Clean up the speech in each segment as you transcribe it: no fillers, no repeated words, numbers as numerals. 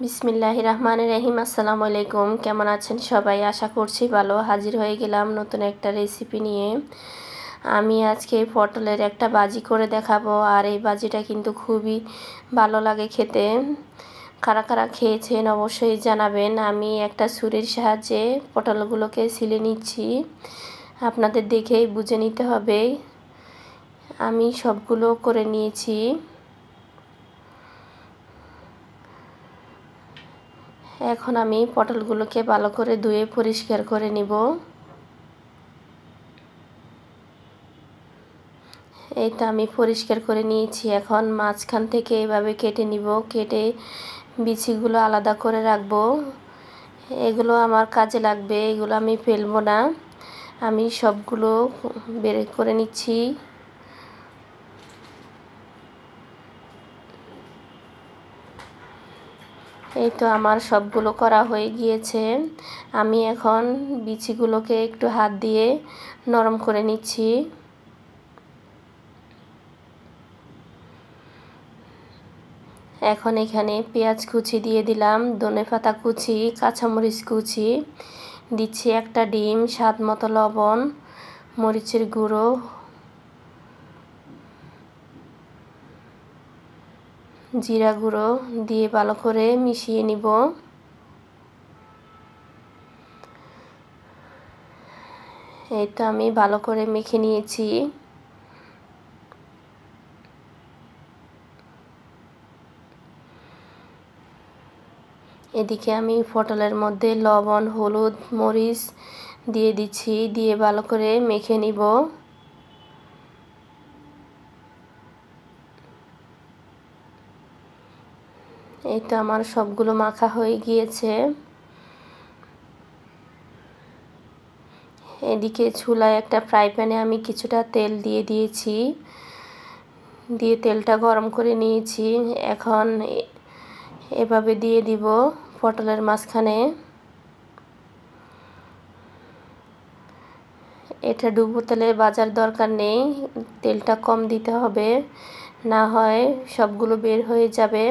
বিসমিল্লাহির রহমানির রহিম। আসসালামু আলাইকুম। কেমন আছেন সবাই? আশা করছি ভালো। হাজির হয়ে গেলাম নতুন একটা রেসিপি নিয়ে। আমি আজকে পটলের একটা ভাজি করে দেখাবো, আর এই ভাজিটা কিন্তু খুবই ভালো লাগে খেতে। কারা কারা খেয়েছেন অবশ্যই জানাবেন। আমি একটা ছুরির সাহায্যে পটলগুলোকে ছিলে নিচ্ছি, আপনাদের দেখেই বুঝে নিতে হবে। আমি সবগুলো করে নিয়েছি। এখন আমি পটলগুলোকে ভালো করে ধুয়ে পরিষ্কার করে নিব। এই তো আমি পরিষ্কার করে নিয়েছি। এখন মাঝখান থেকে এভাবে কেটে নিব, কেটে বিচিগুলো আলাদা করে রাখবো। এগুলো আমার কাজে লাগবে, এগুলো আমি ফেলবো না। আমি সবগুলো বের করে নিচ্ছি। এই তো আমার সবগুলো করা হয়ে গিয়েছে। আমি এখন বিচিগুলোকে একটু হাত দিয়ে নরম করে নিচ্ছি। এখন এখানে পেঁয়াজ কুচি দিয়ে দিলাম, ধনেপাতা কুচি, কাঁচামরিচ কুচি দিচ্ছি, একটা ডিম, স্বাদ মতো লবণ, মরিচের গুঁড়ো, জিরা গুঁড়ো দিয়ে ভালো করে মিশিয়ে নিব। এই তো আমি ভালো করে মেখে নিয়েছি। এদিকে আমি পটলের মধ্যে লবণ, হলুদ, মরিচ দিয়ে দিচ্ছি, দিয়ে ভালো করে মেখে নিব। এই তো আমার সবগুলো মাখা হয়ে গিয়েছে। এদিকে চুলায় একটা ফ্রাই প্যানে আমি কিছুটা তেল দিয়ে দিয়েছি, দিয়ে তেলটা গরম করে নিয়েছি। এখন এভাবে দিয়ে দিব পটলের মাঝখানে। এটা ডুবো তেলে ভাজার দরকার নেই, তেলটা কম দিতে হবে, না হয় সবগুলো বের হয়ে যাবে।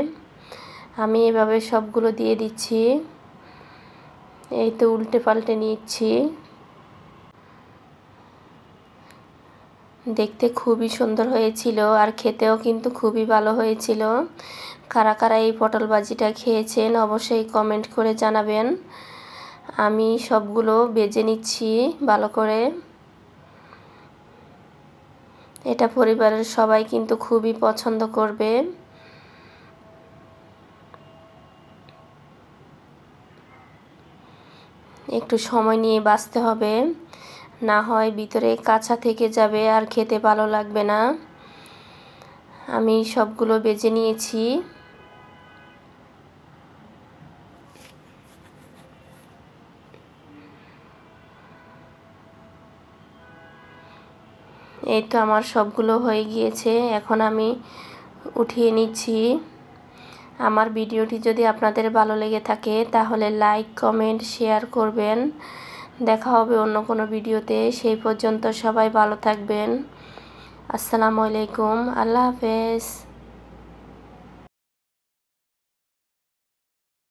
আমি এভাবে সবগুলো দিয়ে দিচ্ছি। এই তো উল্টে পাল্টে নিচ্ছি। দেখতে খুবই সুন্দর হয়েছিল, আর খেতেও কিন্তু খুবই ভালো হয়েছিল। কারা কারা এই পটল ভাজিটা খেয়েছেন অবশ্যই কমেন্ট করে জানাবেন। আমি সবগুলো ভেজে নিচ্ছি ভালো করে। এটা পরিবারের সবাই কিন্তু খুবই পছন্দ করবে। একটু সময় নিয়ে ভাজতে হবে, না হয় ভিতরে কাঁচা থেকে যাবে আর খেতে ভালো লাগবে না। আমি সবগুলো ভেজে নিয়েছি। এই তো আমার সবগুলো হয়ে গিয়েছে, এখন আমি উঠিয়ে নিচ্ছি। আমার ভিডিওটি যদি আপনাদের ভালো লেগে থাকে তাহলে লাইক, কমেন্ট, শেয়ার করবেন। দেখা হবে অন্য কোনো ভিডিওতে। সেই পর্যন্ত সবাই ভালো থাকবেন। আসসালামু আলাইকুম। আল্লাহ হাফেজ।